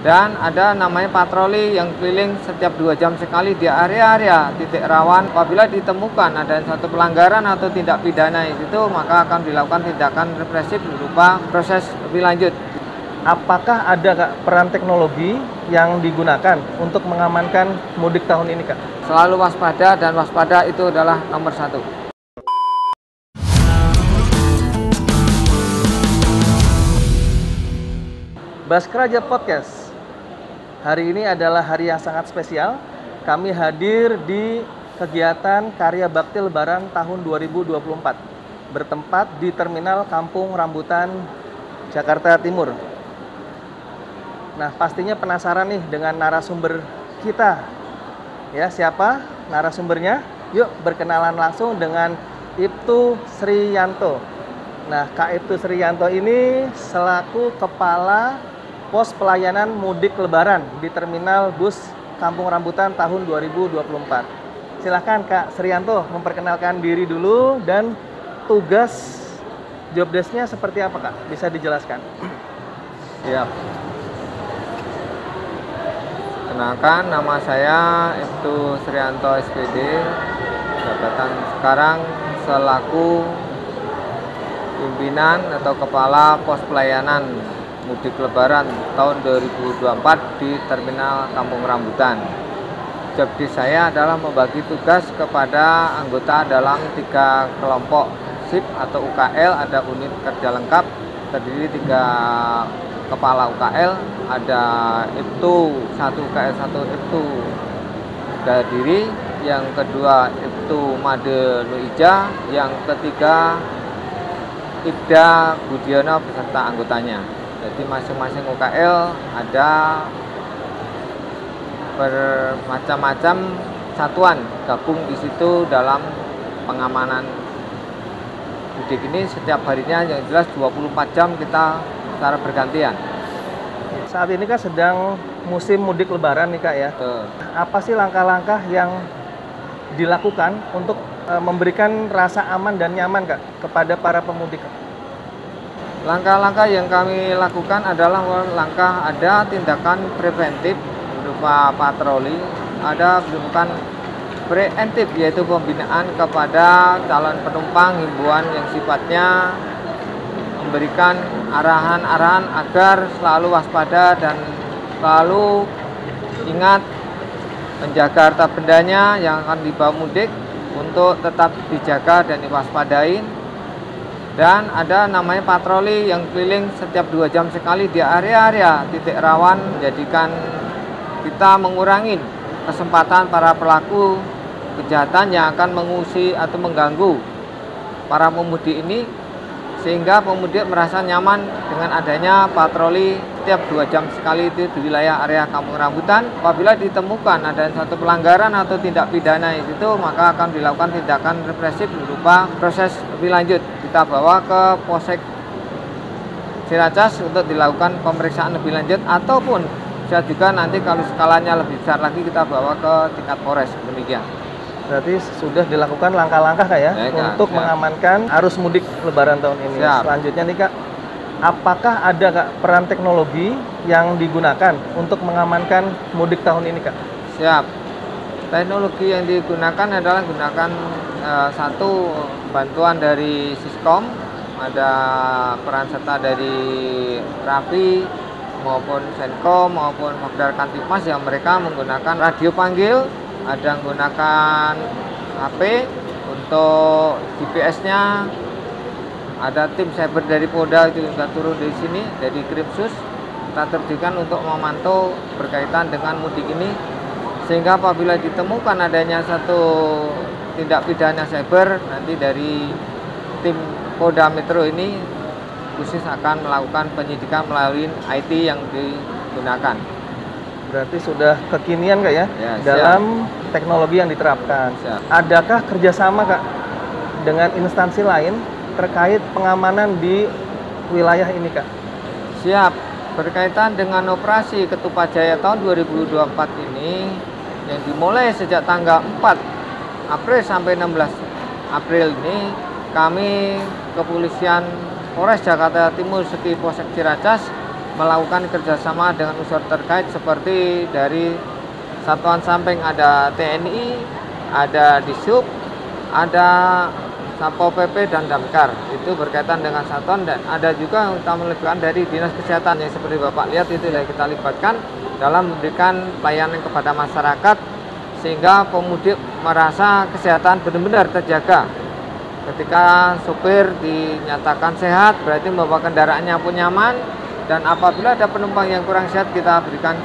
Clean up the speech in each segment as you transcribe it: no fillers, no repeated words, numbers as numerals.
Dan ada namanya patroli yang keliling setiap 2 jam sekali di area-area titik rawan. Apabila ditemukan ada satu pelanggaran atau tindak pidana itu, maka akan dilakukan tindakan represif berupa proses lebih lanjut. Apakah ada Kak peran teknologi yang digunakan untuk mengamankan mudik tahun ini Kak? Selalu waspada, dan waspada itu adalah nomor 1. Baskeraja Podcast. Hari ini adalah hari yang sangat spesial. Kami hadir di kegiatan Karya Bakti Lebaran tahun 2024 bertempat di Terminal Kampung Rambutan, Jakarta Timur. Nah, pastinya penasaran nih dengan narasumber kita. Ya, siapa narasumbernya? Yuk berkenalan langsung dengan Ibtu Sriyanto. Nah, Kak Ibtu Sriyanto ini selaku Kepala Pos Pelayanan Mudik Lebaran di Terminal Bus Kampung Rambutan tahun 2024. Silahkan Kak Sriyanto memperkenalkan diri dulu dan tugas job desk-nya seperti apa Kak? Bisa dijelaskan? Siap. Kenalkan, nama saya Ibtu Sriyanto SPD. Jabatan sekarang selaku pimpinan atau Kepala Pos Pelayanan Mudik Lebaran tahun 2024 di Terminal Kampung Rambutan. Job desk saya adalah membagi tugas kepada anggota dalam 3 kelompok SIP atau UKL. Ada unit kerja lengkap, terdiri 3 kepala UKL, ada Ibtu 1 UKL 1 Ibtu Diri, yang kedua Ibtu Made Nuija, yang ketiga Ibda Budiono beserta anggotanya. Jadi masing-masing UKL ada bermacam-macam satuan gabung di situ dalam pengamanan mudik ini. Setiap harinya yang jelas 24 jam kita secara bergantian. Saat ini kan sedang musim mudik Lebaran nih Kak ya. Apa sih langkah-langkah yang dilakukan untuk memberikan rasa aman dan nyaman Kak kepada para pemudik? Langkah-langkah yang kami lakukan adalah ada tindakan preventif berupa patroli, ada bukan preemptif yaitu pembinaan kepada calon penumpang, himbauan yang sifatnya memberikan arahan-arahan agar selalu waspada dan selalu ingat menjaga harta bendanya yang akan dibawa mudik untuk tetap dijaga dan diwaspadai. Dan ada namanya patroli yang keliling setiap 2 jam sekali di area-area titik rawan, menjadikan kita mengurangi kesempatan para pelaku kejahatan yang akan mengusik atau mengganggu para pemudik ini, sehingga pemudik merasa nyaman dengan adanya patroli setiap 2 jam sekali itu di wilayah area Kampung Rambutan. Apabila ditemukan ada satu pelanggaran atau tindak pidana itu, maka akan dilakukan tindakan represif berupa proses lebih lanjut. Kita bawa ke Polsek Ciracas untuk dilakukan pemeriksaan lebih lanjut, ataupun bisa juga nanti kalau skalanya lebih besar lagi kita bawa ke tingkat Polres. Demikian. Berarti sudah dilakukan langkah-langkah Kak ya, untuk mengamankan arus mudik Lebaran tahun ini. Selanjutnya nih Kak, apakah ada Kak peran teknologi yang digunakan untuk mengamankan mudik tahun ini Kak? Siap. Teknologi yang digunakan adalah gunakan satu bantuan dari Siskom, ada peran serta dari Raffi maupun Senkom maupun Pokdar Kantipmas yang mereka menggunakan radio panggil, ada menggunakan HP untuk GPS-nya, ada tim cyber dari Polda itu juga turun di sini dari Krimsus. Kita terjunkan untuk memantau berkaitan dengan mudik ini, sehingga apabila ditemukan adanya satu tindak pidana cyber, nanti dari tim Polda Metro ini khusus akan melakukan penyidikan melalui IT yang digunakan. Berarti sudah kekinian Kak ya, dalam teknologi yang diterapkan. Adakah kerjasama Kak dengan instansi lain terkait pengamanan di wilayah ini Kak? Siap. Berkaitan dengan operasi Ketupat Jaya tahun 2024 ini yang dimulai sejak tanggal 4 April sampai 16 April ini, kami Kepolisian Polres Jakarta Timur Seki Polsek Ciracas melakukan kerjasama dengan unsur terkait seperti dari satuan samping ada TNI, ada Dishub, ada Satpol PP dan Damkar. Itu berkaitan dengan satuan, dan ada juga yang kita melibatkan dari Dinas Kesehatan yang seperti Bapak lihat itu yang kita libatkan dalam memberikan pelayanan kepada masyarakat sehingga pemudik merasa kesehatan benar-benar terjaga. Ketika sopir dinyatakan sehat berarti membawa kendaraannya pun nyaman, dan apabila ada penumpang yang kurang sehat kita berikan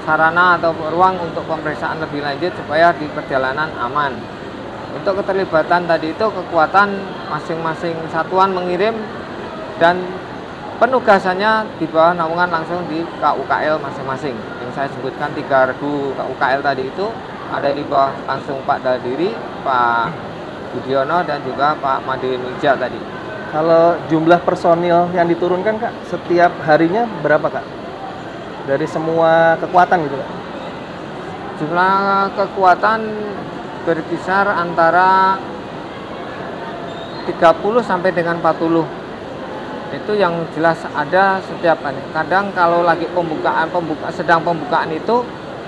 sarana atau ruang untuk pemeriksaan lebih lanjut supaya di perjalanan aman. Untuk keterlibatan tadi itu kekuatan masing-masing satuan mengirim, dan penugasannya di bawah naungan langsung di KUKL masing-masing. Yang saya sebutkan 3 regu KUKL tadi itu ada di bawah langsung Pak Dadiri, Pak Budiono, dan juga Pak Madiun Wija tadi. Kalau jumlah personil yang diturunkan Kak, setiap harinya berapa Kak? Dari semua kekuatan gitu Kak? Jumlah kekuatan berkisar antara 30 sampai dengan 40. Itu yang jelas ada setiap hari. Kadang kalau lagi sedang pembukaan itu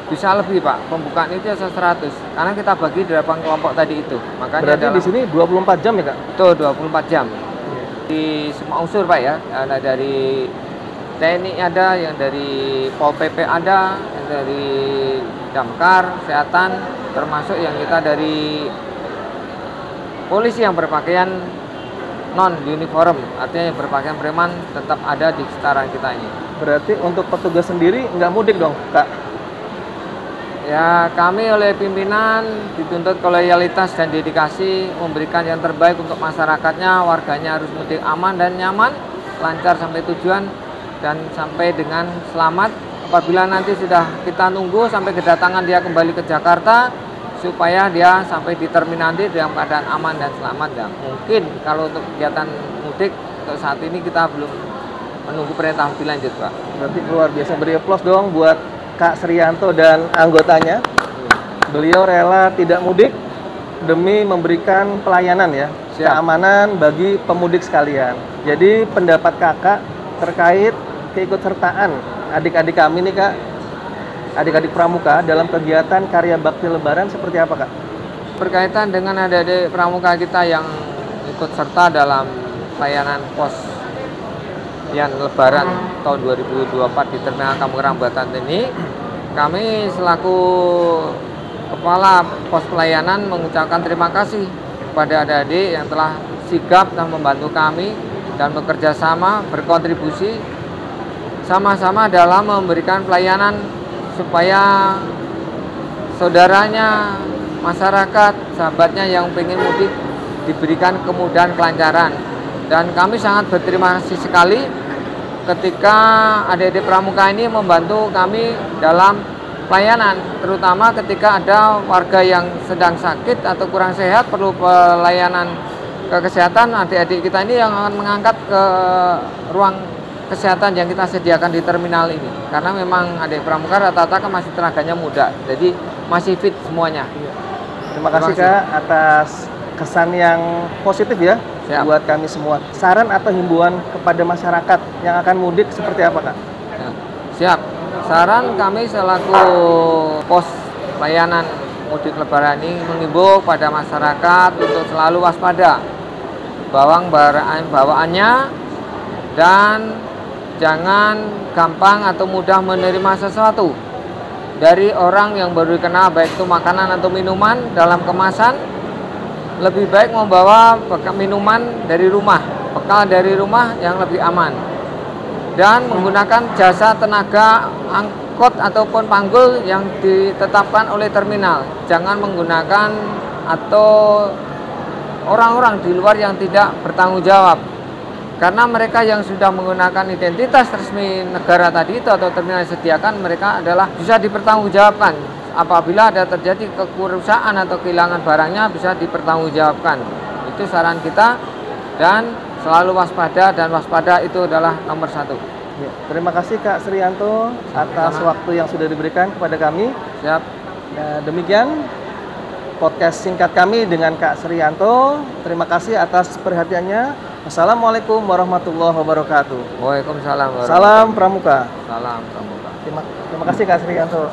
bisa lebih Pak. Pembukaan itu 100. Karena kita bagi 8 kelompok tadi itu. Makanya berarti di sini 24 jam ya Kak? Betul, 24 jam. Di semua unsur Pak ya. Ada dari TNI ada, yang dari Pol PP ada, yang dari Damkar, Kesehatan, termasuk yang kita dari polisi yang berpakaian non uniform, artinya yang berpakaian preman tetap ada di sekitaran kita ini. Berarti untuk petugas sendiri nggak mudik dong Kak? Ya, kami oleh pimpinan dituntut loyalitas dan dedikasi memberikan yang terbaik untuk masyarakatnya. Warganya harus mudik aman dan nyaman, lancar sampai tujuan dan sampai dengan selamat. Apabila nanti sudah kita nunggu sampai kedatangan dia kembali ke Jakarta, supaya dia sampai di terminal nanti dalam keadaan aman dan selamat. Ya, mungkin kalau untuk kegiatan mudik untuk saat ini kita belum menunggu perintah lebih lanjut Pak. Berarti luar biasa, beri aplaus dong buat Kak Srianto dan anggotanya. Beliau rela tidak mudik demi memberikan pelayanan ya, keamanan bagi pemudik sekalian. Jadi pendapat Kakak terkait keikutsertaan adik-adik kami nih Kak, adik-adik pramuka dalam kegiatan karya bakti lebaran seperti apa Kak? Berkaitan dengan adik-adik pramuka kita yang ikut serta dalam pelayanan pos yang lebaran tahun 2024 di Terminal Kampung Batan ini, kami selaku Kepala Pos Pelayanan mengucapkan terima kasih kepada adik-adik yang telah sigap dan membantu kami dan bekerja sama, berkontribusi sama-sama dalam memberikan pelayanan supaya saudaranya, masyarakat, sahabatnya yang ingin mudik diberikan kemudahan, kelancaran. Dan kami sangat berterima kasih sekali ketika adik-adik pramuka ini membantu kami dalam pelayanan, terutama ketika ada warga yang sedang sakit atau kurang sehat perlu pelayanan ke kesehatan. Adik-adik kita ini yang akan mengangkat ke ruang kesehatan yang kita sediakan di terminal ini, karena memang adik pramuka rata-rata kan masih tenaganya muda, jadi masih fit semuanya. Terima kasih Kak atas kesan yang positif ya. Siap. Buat kami semua. Saran atau himbauan kepada masyarakat yang akan mudik seperti apa Kak? Ya. Siap. Saran kami selaku pos pelayanan mudik lebaran ini mengimbau pada masyarakat untuk selalu waspada bawaannya dan jangan gampang atau mudah menerima sesuatu dari orang yang baru dikenal, baik itu makanan atau minuman dalam kemasan. Lebih baik membawa minuman dari rumah, bekal dari rumah yang lebih aman, dan menggunakan jasa tenaga angkot ataupun panggul yang ditetapkan oleh terminal. Jangan menggunakan atau orang-orang di luar yang tidak bertanggung jawab, karena mereka yang sudah menggunakan identitas resmi negara tadi itu atau terminal disediakan, mereka adalah bisa dipertanggungjawabkan. Apabila ada terjadi kerusakan atau kehilangan barangnya bisa dipertanggungjawabkan. Itu saran kita, dan selalu waspada, dan waspada itu adalah nomor 1. Ya, terima kasih Kak Srianto atas waktu yang sudah diberikan kepada kami. Siap. Nah, demikian podcast singkat kami dengan Kak Srianto. Terima kasih atas perhatiannya. Assalamualaikum warahmatullahi wabarakatuh. Waalaikumsalam warahmatullahi Salam Pramuka. Salam pramuka. Terima kasih Kak Srianto.